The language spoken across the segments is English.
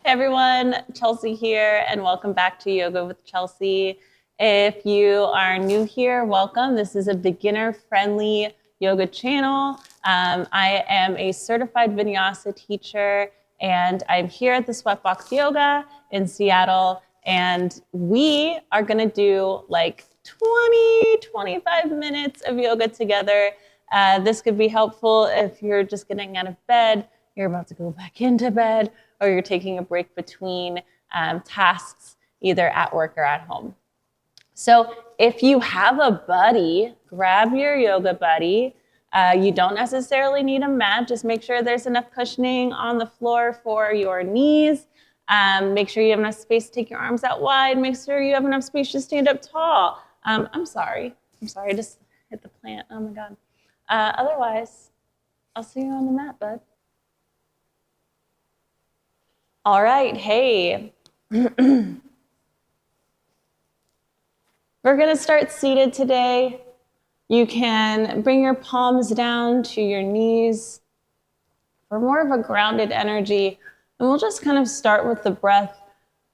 Hey everyone, Chelsea here, and welcome back to Yoga with Chelsea. If you are new here, welcome. This is a beginner-friendly yoga channel. I am a certified vinyasa teacher, and I'm here at the Sweatbox Yoga in Seattle, and we are gonna do like 25 minutes of yoga together. This could be helpful if you're just getting out of bed, you're about to go back into bed, or you're taking a break between tasks, either at work or at home. So if you have a buddy, grab your yoga buddy. You don't necessarily need a mat. Just make sure there's enough cushioning on the floor for your knees. Make sure you have enough space to take your arms out wide. Make sure you have enough space to stand up tall. I'm sorry, I just hit the plant. Oh my God. Otherwise, I'll see you on the mat, bud. All right, hey. We're gonna start seated today. You can bring your palms down to your knees for more of a grounded energy. And we'll just kind of start with the breath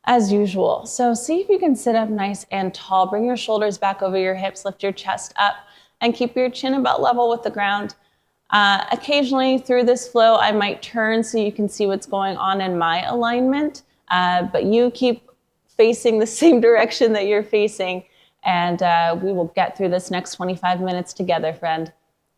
as usual. So see if you can sit up nice and tall. Bring your shoulders back over your hips, lift your chest up, and keep your chin about level with the ground. Occasionally through this flow, I might turn so you can see what's going on in my alignment, but you keep facing the same direction that you're facing, and we will get through this next 25 minutes together, friend.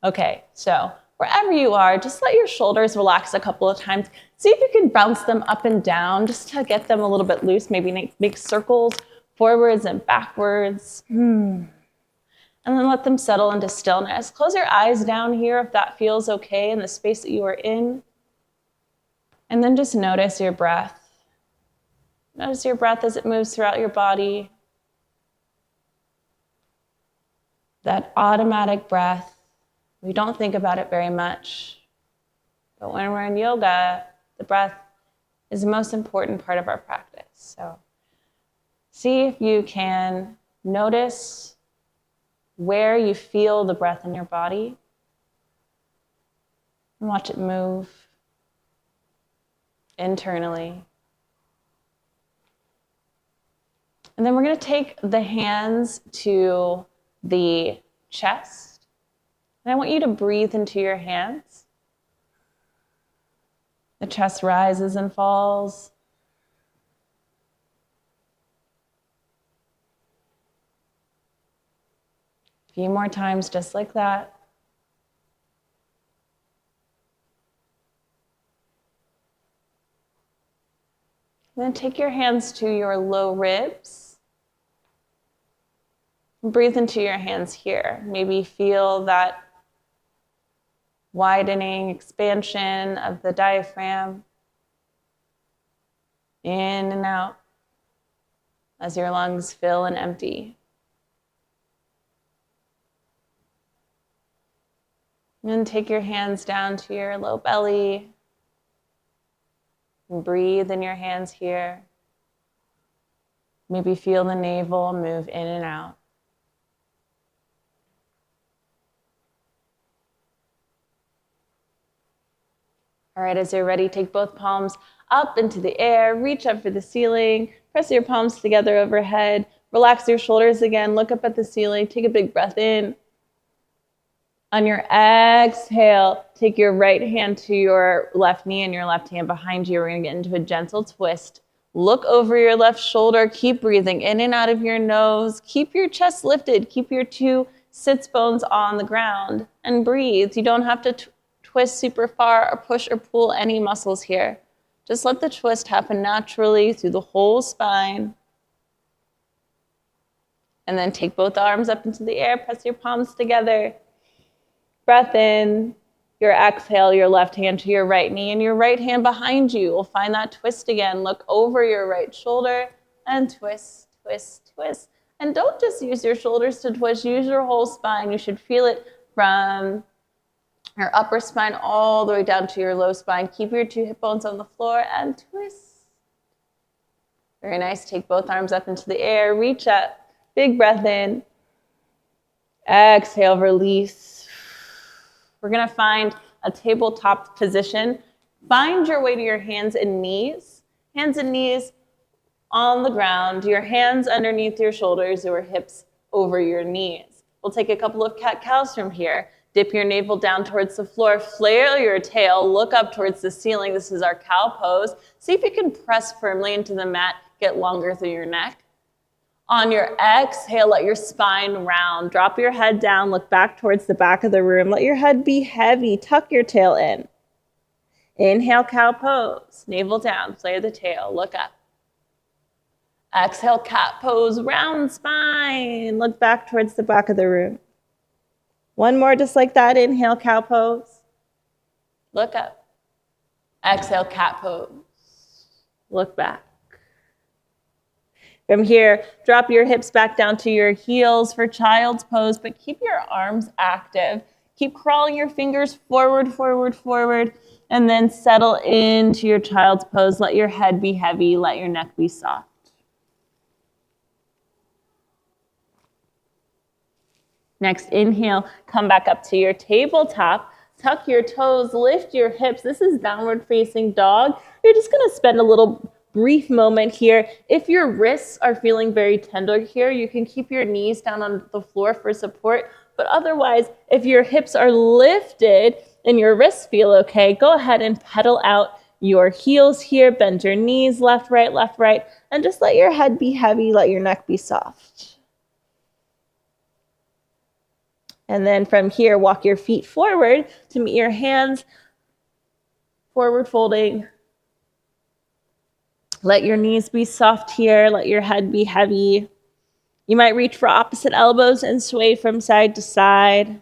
Okay, so wherever you are, just let your shoulders relax a couple of times. See if you can bounce them up and down just to get them a little bit loose. Maybe make circles forwards and backwards. And then let them settle into stillness. Close your eyes down here if that feels okay in the space that you are in. And then just notice your breath. Notice your breath as it moves throughout your body. That automatic breath. We don't think about it very much. But when we're in yoga, the breath is the most important part of our practice. So see if you can notice where you feel the breath in your body, and watch it move internally. And then we're going to take the hands to the chest, and I want you to breathe into your hands. The chest rises and falls. A few more times just like that. And then take your hands to your low ribs. And breathe into your hands here. Maybe feel that widening, expansion of the diaphragm. In and out as your lungs fill and empty. And then take your hands down to your low belly and breathe in your hands here. Maybe feel the navel move in and out. All right, as you're ready, take both palms up into the air, reach up for the ceiling, press your palms together overhead, relax your shoulders again, look up at the ceiling, take a big breath in. On your exhale, take your right hand to your left knee and your left hand behind you. We're going to get into a gentle twist. Look over your left shoulder. Keep breathing in and out of your nose. Keep your chest lifted. Keep your two sits bones on the ground and breathe. You don't have to twist super far or push or pull any muscles here. Just let the twist happen naturally through the whole spine. And then take both arms up into the air. Press your palms together. Breath in, your exhale, your left hand to your right knee and your right hand behind you. We'll find that twist again. Look over your right shoulder and twist, twist, twist. And don't just use your shoulders to twist, use your whole spine. You should feel it from your upper spine all the way down to your low spine. Keep your two hip bones on the floor and twist. Very nice. Take both arms up into the air, reach up, big breath in. Exhale, release. We're going to find a tabletop position. Find your way to your hands and knees. Hands and knees on the ground, your hands underneath your shoulders, your hips over your knees. We'll take a couple of cat-cows from here. Dip your navel down towards the floor, flail your tail, look up towards the ceiling. This is our cow pose. See if you can press firmly into the mat, get longer through your neck. On your exhale, let your spine round. Drop your head down, look back towards the back of the room. Let your head be heavy, tuck your tail in. Inhale, cow pose, navel down, flare the tail, look up. Exhale, cat pose, round spine, look back towards the back of the room. One more just like that, inhale, cow pose, look up. Exhale, cat pose, look back. From here, drop your hips back down to your heels for child's pose, but keep your arms active. Keep crawling your fingers forward, forward, forward, and then settle into your child's pose. Let your head be heavy, let your neck be soft. Next, inhale, come back up to your tabletop. Tuck your toes, lift your hips. This is downward facing dog. You're just gonna spend a little brief moment here. If your wrists are feeling very tender here, you can keep your knees down on the floor for support. But otherwise, if your hips are lifted and your wrists feel okay, go ahead and pedal out your heels here. Bend your knees left, right, and just let your head be heavy, let your neck be soft. And then from here, walk your feet forward to meet your hands, forward folding. Let your knees be soft here, let your head be heavy. You might reach for opposite elbows and sway from side to side.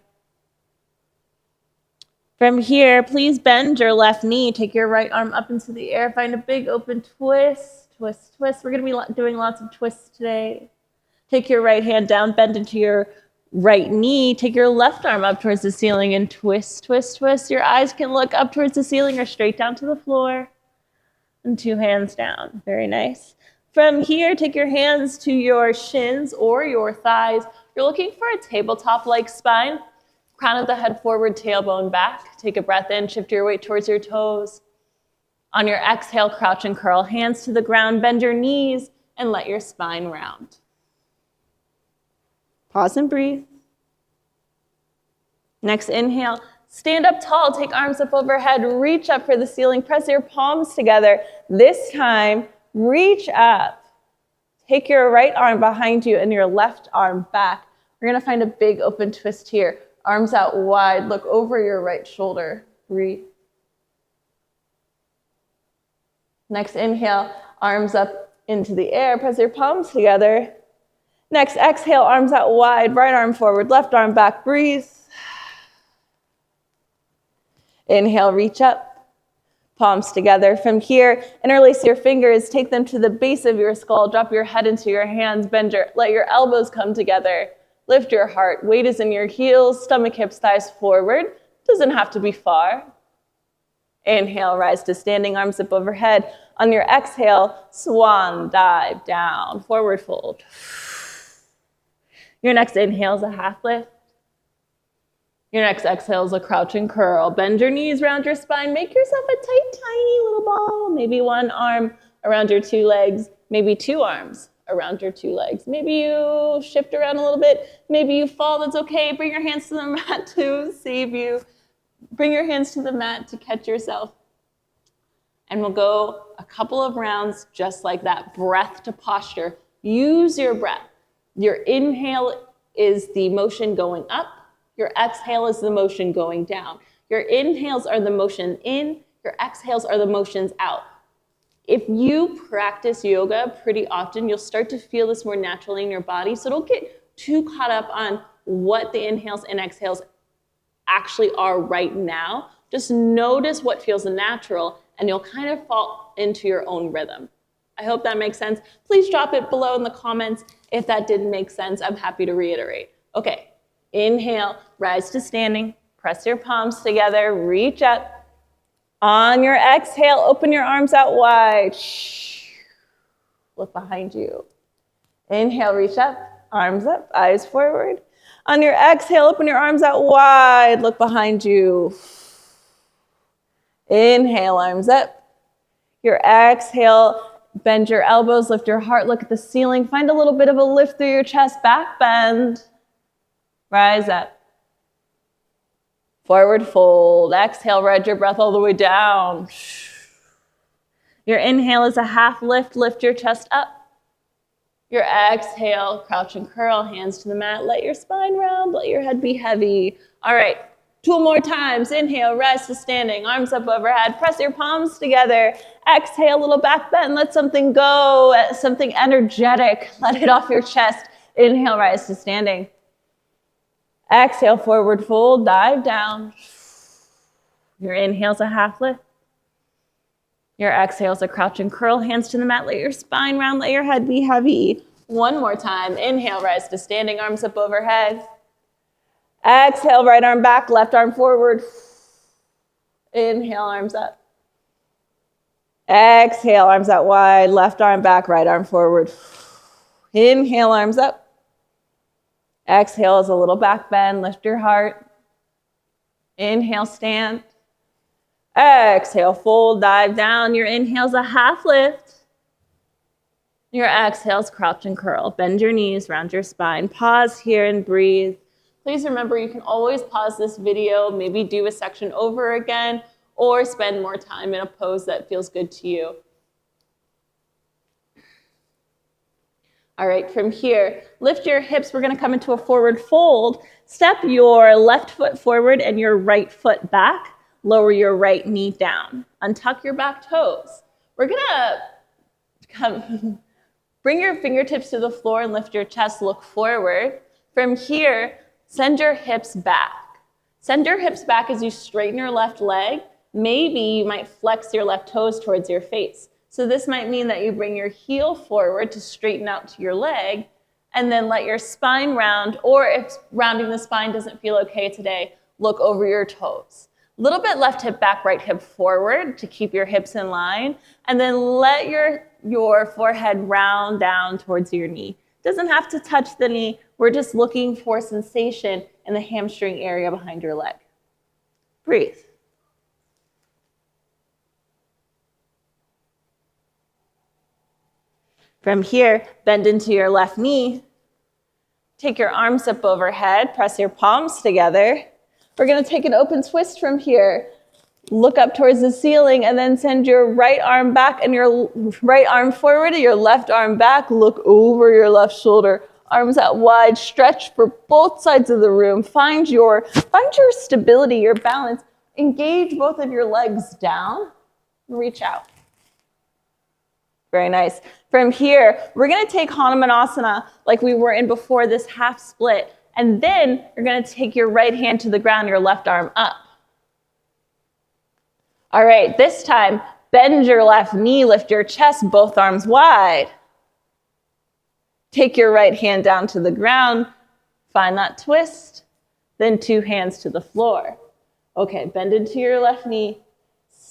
From here, please bend your left knee, take your right arm up into the air, find a big open twist, twist, twist. We're gonna be doing lots of twists today. Take your right hand down, bend into your right knee, take your left arm up towards the ceiling and twist, twist, twist. Your eyes can look up towards the ceiling or straight down to the floor. And 2 hands down, very nice. From here, take your hands to your shins or your thighs. You're looking for a tabletop-like spine. Crown of the head forward, tailbone back. Take a breath in, shift your weight towards your toes. On your exhale, crouch and curl, hands to the ground, bend your knees, and let your spine round. Pause and breathe. Next inhale, stand up tall, take arms up overhead, reach up for the ceiling, press your palms together. This time, reach up. Take your right arm behind you and your left arm back. We're gonna find a big open twist here. Arms out wide, look over your right shoulder, breathe. Next inhale, arms up into the air, press your palms together. Next, exhale, arms out wide, right arm forward, left arm back, breathe. Inhale, reach up, palms together. From here, interlace your fingers, take them to the base of your skull, drop your head into your hands, let your elbows come together, lift your heart, weight is in your heels, stomach, hips, thighs forward, doesn't have to be far. Inhale, rise to standing, arms up overhead. On your exhale, swan dive down, forward fold. Your next inhale is a half lift. Your next exhale is a crouch and curl. Bend your knees around your spine. Make yourself a tight, tiny little ball. Maybe 1 arm around your 2 legs. Maybe 2 arms around your 2 legs. Maybe you shift around a little bit. Maybe you fall. That's okay. Bring your hands to the mat to save you. Bring your hands to the mat to catch yourself. And we'll go a couple of rounds just like that. Breath to posture. Use your breath. Your inhale is the motion going up. Your exhale is the motion going down. Your inhales are the motion in. Your exhales are the motions out. If you practice yoga pretty often, you'll start to feel this more naturally in your body. So don't get too caught up on what the inhales and exhales actually are right now. Just notice what feels natural, and you'll kind of fall into your own rhythm. I hope that makes sense. Please drop it below in the comments if that didn't make sense. I'm happy to reiterate. Okay, inhale, rise to standing, press your palms together, reach up. On your exhale, open your arms out wide. Look behind you. Inhale, reach up, arms up, eyes forward. On your exhale, open your arms out wide, look behind you. Inhale, arms up. Your exhale, bend your elbows, lift your heart, look at the ceiling. Find a little bit of a lift through your chest, back bend. Rise up. Forward fold. Exhale, ride your breath all the way down. Your inhale is a half lift, lift your chest up. Your exhale, crouch and curl, hands to the mat. Let your spine round, let your head be heavy. All right, 2 more times. Inhale, rise to standing, arms up overhead. Press your palms together. Exhale, little back bend. Let something go, something energetic. Let it off your chest. Inhale, rise to standing. Exhale, forward fold, dive down. Your inhale's a half lift. Your exhale's a crouch and curl, hands to the mat. Let your spine round, let your head be heavy. 1 more time. Inhale, rise to standing, arms up overhead. Exhale, right arm back, left arm forward. Inhale, arms up. Exhale, arms out wide, left arm back, right arm forward. Inhale, arms up. Exhale is a little back bend, lift your heart. Inhale, stand. Exhale, fold, dive down. Your inhale's a half lift. Your exhale's crouch and curl. Bend your knees, round your spine. Pause here and breathe. Please remember you can always pause this video, maybe do a section over again, or spend more time in a pose that feels good to you. All right, from here, lift your hips. We're going to come into a forward fold. Step your left foot forward and your right foot back. Lower your right knee down. Untuck your back toes. We're gonna bring your fingertips to the floor and lift your chest, look forward. From here, send your hips back. Send your hips back as you straighten your left leg. Maybe you might flex your left toes towards your face. So this might mean that you bring your heel forward to straighten out to your leg, and then let your spine round, or if rounding the spine doesn't feel okay today, look over your toes. Little bit left hip back, right hip forward to keep your hips in line, and then let your forehead round down towards your knee. Doesn't have to touch the knee. We're just looking for sensation in the hamstring area behind your leg. Breathe. From here, bend into your left knee. Take your arms up overhead, press your palms together. We're gonna take an open twist from here. Look up towards the ceiling and then send your right arm back and your right arm forward and your left arm back. Look over your left shoulder. Arms out wide, stretch for both sides of the room. Find your stability, your balance. Engage both of your legs down. Reach out. Very nice. From here, we're gonna take Hanumanasana like we were in before, this half split. And then you're gonna take your right hand to the ground, your left arm up. All right, this time, bend your left knee, lift your chest, both arms wide. Take your right hand down to the ground, find that twist, then 2 hands to the floor. Okay, bend into your left knee,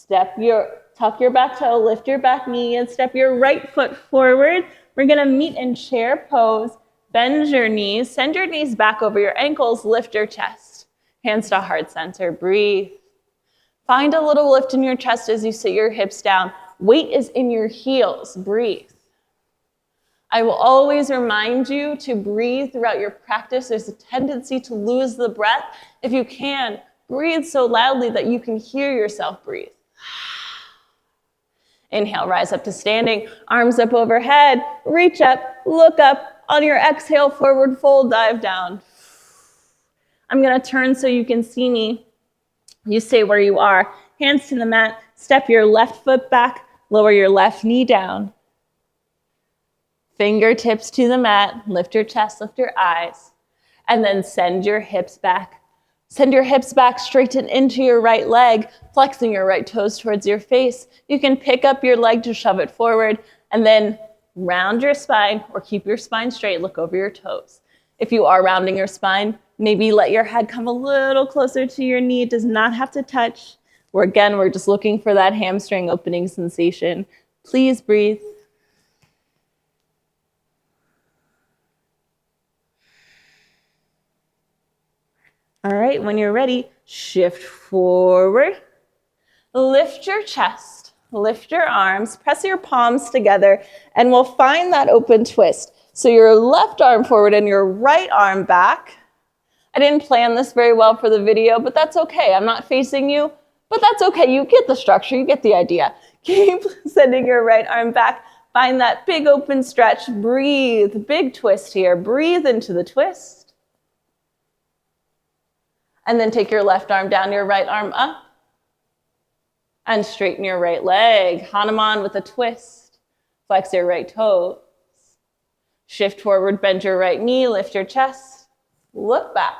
tuck your back toe, lift your back knee, and step your right foot forward. We're gonna meet in chair pose. Bend your knees, send your knees back over your ankles, lift your chest. Hands to heart center, breathe. Find a little lift in your chest as you sit your hips down. Weight is in your heels, breathe. I will always remind you to breathe throughout your practice. There's a tendency to lose the breath. If you can, breathe so loudly that you can hear yourself breathe. Inhale, rise up to standing, arms up overhead, reach up, look up. On your exhale, forward fold, dive down. I'm gonna turn so you can see me. You stay where you are. Hands to the mat, step your left foot back, lower your left knee down. Fingertips to the mat, lift your chest, lift your eyes, and then send your hips back. Send your hips back, straighten into your right leg, flexing your right toes towards your face. You can pick up your leg to shove it forward, and then round your spine or keep your spine straight, look over your toes. If you are rounding your spine, maybe let your head come a little closer to your knee. It does not have to touch. We're just looking for that hamstring opening sensation. Please breathe. All right, when you're ready, shift forward. Lift your chest, lift your arms, press your palms together, and we'll find that open twist. So your left arm forward and your right arm back. I didn't plan this very well for the video, but that's okay. I'm not facing you, but that's okay. You get the structure, you get the idea. Keep sending your right arm back. Find that big open stretch. Breathe, big twist here. Breathe into the twist. And then take your left arm down, your right arm up. And straighten your right leg. Hanuman with a twist. Flex your right toes. Shift forward, bend your right knee, lift your chest. Look back.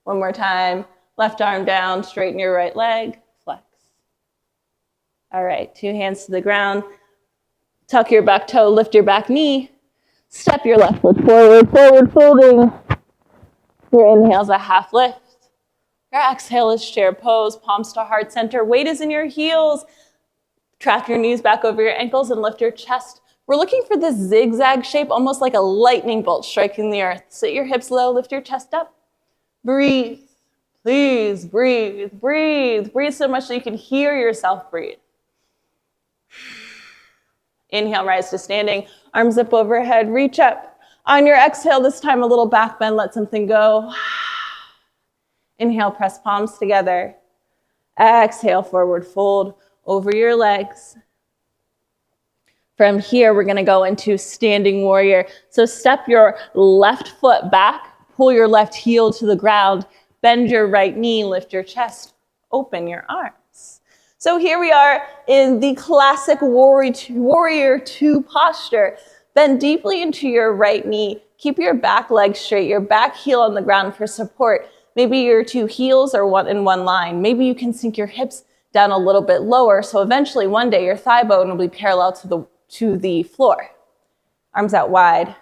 One more time. Left arm down, straighten your right leg, flex. All right, 2 hands to the ground. Tuck your back toe, lift your back knee. Step your left foot forward, forward folding. Your inhale's a half lift. Your exhale is chair pose, palms to heart center. Weight is in your heels. Track your knees back over your ankles and lift your chest. We're looking for this zigzag shape, almost like a lightning bolt striking the earth. Sit your hips low, lift your chest up. Breathe. Please breathe, breathe. Breathe so much that you can hear yourself breathe. Inhale, rise to standing. Arms up overhead, reach up. On your exhale, this time a little back bend, let something go. Inhale, press palms together. Exhale, forward fold over your legs. From here, we're gonna go into standing warrior. So step your left foot back, pull your left heel to the ground, bend your right knee, lift your chest, open your arms. So here we are in the classic warrior two posture. Bend deeply into your right knee. Keep your back leg straight, your back heel on the ground for support. Maybe your 2 heels are in one line. Maybe you can sink your hips down a little bit lower, so eventually one day your thigh bone will be parallel to the floor. Arms out wide.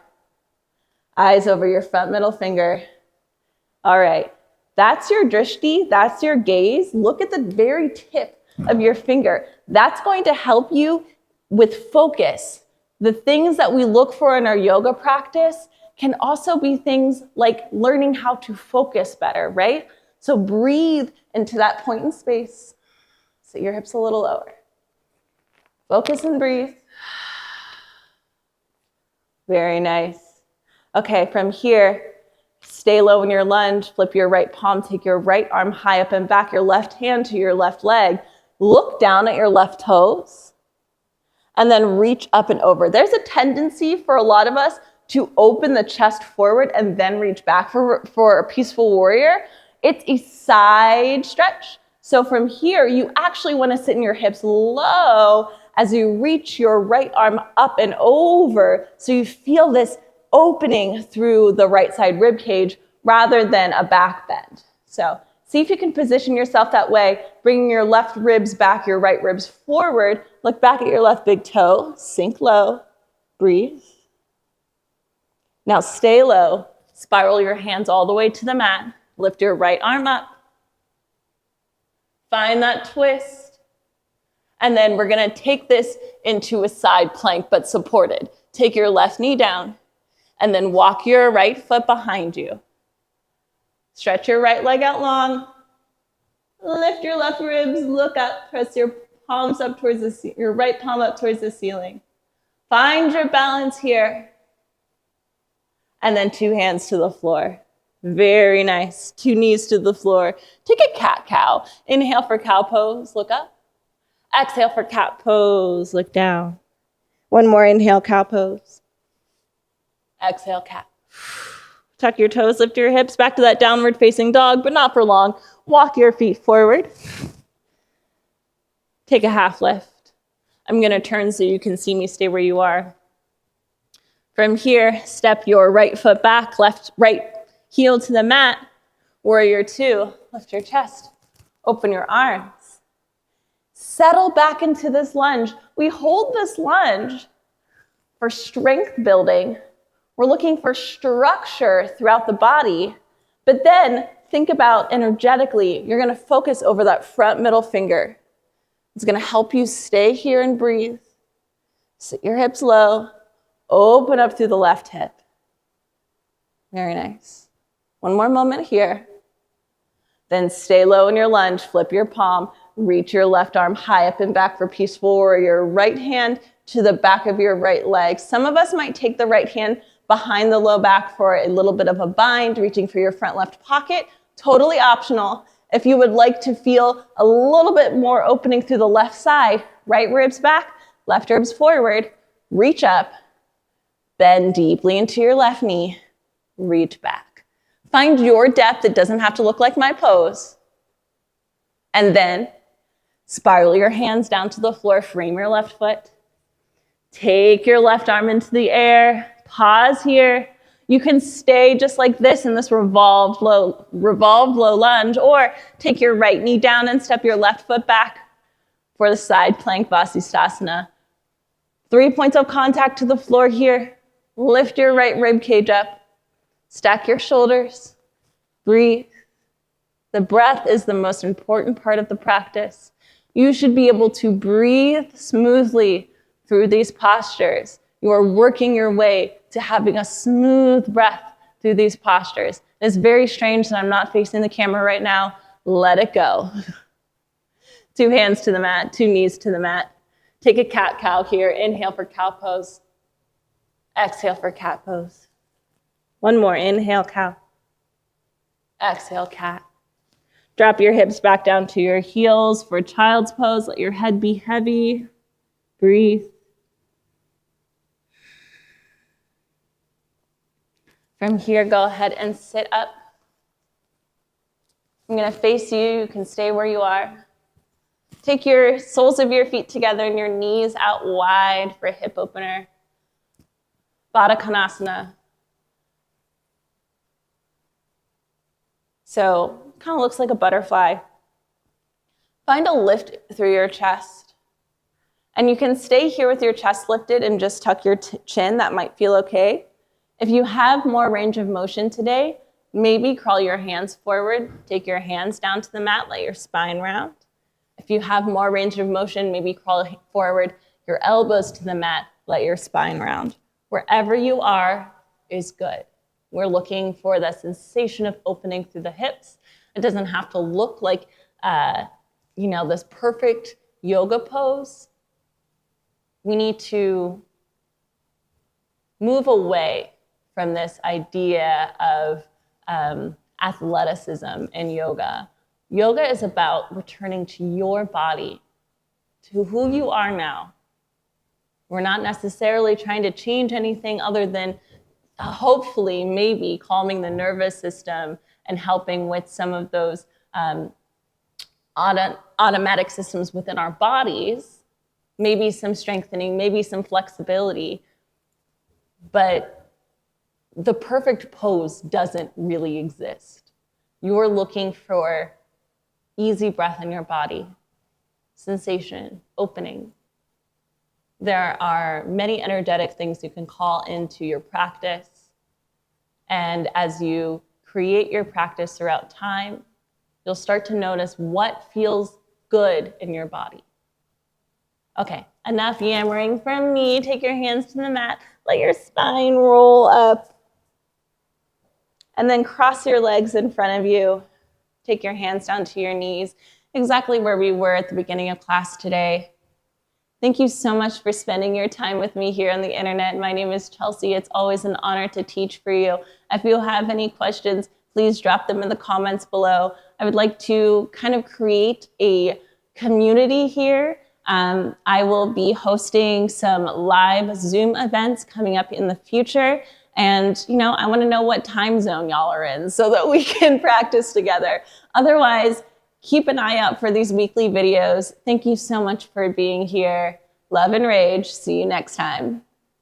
Eyes over your front middle finger. All right, that's your drishti, that's your gaze. Look at the very tip of your finger. That's going to help you with focus. The things that we look for in our yoga practice can also be things like learning how to focus better, right? So breathe into that point in space. Sit your hips a little lower. Focus and breathe. Very nice. Okay, from here, stay low in your lunge, flip your right palm, take your right arm high up and back, your left hand to your left leg. Look down at your left toes, and then reach up and over. There's a tendency for a lot of us to open the chest forward and then reach back for a peaceful warrior. It's a side stretch. So from here, you actually want to sit in your hips low as you reach your right arm up and over, so you feel this opening through the right side rib cage rather than a back bend. So see if you can position yourself that way, bringing your left ribs back, your right ribs forward. Look back at your left big toe, sink low, breathe. Now stay low, spiral your hands all the way to the mat, lift your right arm up, find that twist, and then we're gonna take this into a side plank but supported. Take your left knee down, and then walk your right foot behind you. Stretch your right leg out long. Lift your left ribs, look up, press your palms up towards your right palm up towards the ceiling. Find your balance here. And then 2 hands to the floor. Very nice. 2 knees to the floor. Take a cat-cow. Inhale for cow pose, look up. Exhale for cat pose, look down. One more inhale, cow pose. Exhale, cat. Tuck your toes, lift your hips, back to that downward facing dog, but not for long. Walk your feet forward. Take a half lift. I'm gonna turn so you can see me, stay where you are. From here, step your right foot back, right heel to the mat. Warrior 2, lift your chest, open your arms. Settle back into this lunge. We hold this lunge for strength building. We're looking for structure throughout the body, but then think about energetically, you're gonna focus over that front middle finger. It's gonna help you stay here and breathe. Sit your hips low, open up through the left hip. Very nice. One more moment here. Then stay low in your lunge, flip your palm, Reach your left arm high up and back for peaceful warrior. Right hand to the back of your right leg. Some of us might take the right hand behind the low back for a little bit of a bind, reaching for your front left pocket. Totally optional. If you would like to feel a little bit more opening through the left side, right ribs back, left ribs forward, reach up, bend deeply into your left knee, reach back. Find your depth. It doesn't have to look like my pose. And then spiral your hands down to the floor, frame your left foot. Take your left arm into the air, pause here. You can stay just like this in this revolved low lunge, or take your right knee down and step your left foot back for the side plank Vasisthasana. 3 points of contact to the floor here. Lift your right rib cage up. Stack your shoulders. Breathe. The breath is the most important part of the practice. You should be able to breathe smoothly through these postures. You are working your way to having a smooth breath through these postures. It's very strange that I'm not facing the camera right now. Let it go. 2 hands to the mat, 2 knees to the mat. Take a cat-cow here. Inhale for cow pose. Exhale for cat pose. One more. Inhale, cow. Exhale, cat. Drop your hips back down to your heels for child's pose. Let your head be heavy. Breathe. From here, go ahead and sit up. I'm going to face you. You can stay where you are. Take your soles of your feet together and your knees out wide for a hip opener. Baddha Konasana. So, kind of looks like a butterfly. Find a lift through your chest. And you can stay here with your chest lifted and just tuck your chin. That might feel okay. If you have more range of motion today, maybe crawl your hands forward. Take your hands down to the mat. Let your spine round. If you have more range of motion, maybe crawl forward your elbows to the mat. Let your spine round. Wherever you are is good. We're looking for the sensation of opening through the hips. It doesn't have to look like, this perfect yoga pose. We need to move away from this idea of athleticism in yoga. Yoga is about returning to your body, to who you are now. We're not necessarily trying to change anything other than hopefully maybe calming the nervous system and helping with some of those automatic systems within our bodies, maybe some strengthening, maybe some flexibility. But the perfect pose doesn't really exist. You're looking for easy breath in your body, sensation, opening. There are many energetic things you can call into your practice. And as you create your practice throughout time, you'll start to notice what feels good in your body. Okay, enough yammering from me. Take your hands to the mat. Let your spine roll up. And then cross your legs in front of you. Take your hands down to your knees, exactly where we were at the beginning of class today. Thank you so much for spending your time with me here on the internet. My name is Chelsi. It's always an honor to teach for you. If you have any questions, please drop them in the comments below. I would like to kind of create a community here. I will be hosting some live Zoom events coming up in the future. And, I want to know what time zone y'all are in so that we can practice together. Otherwise, keep an eye out for these weekly videos. Thank you so much for being here. Love and rage. See you next time.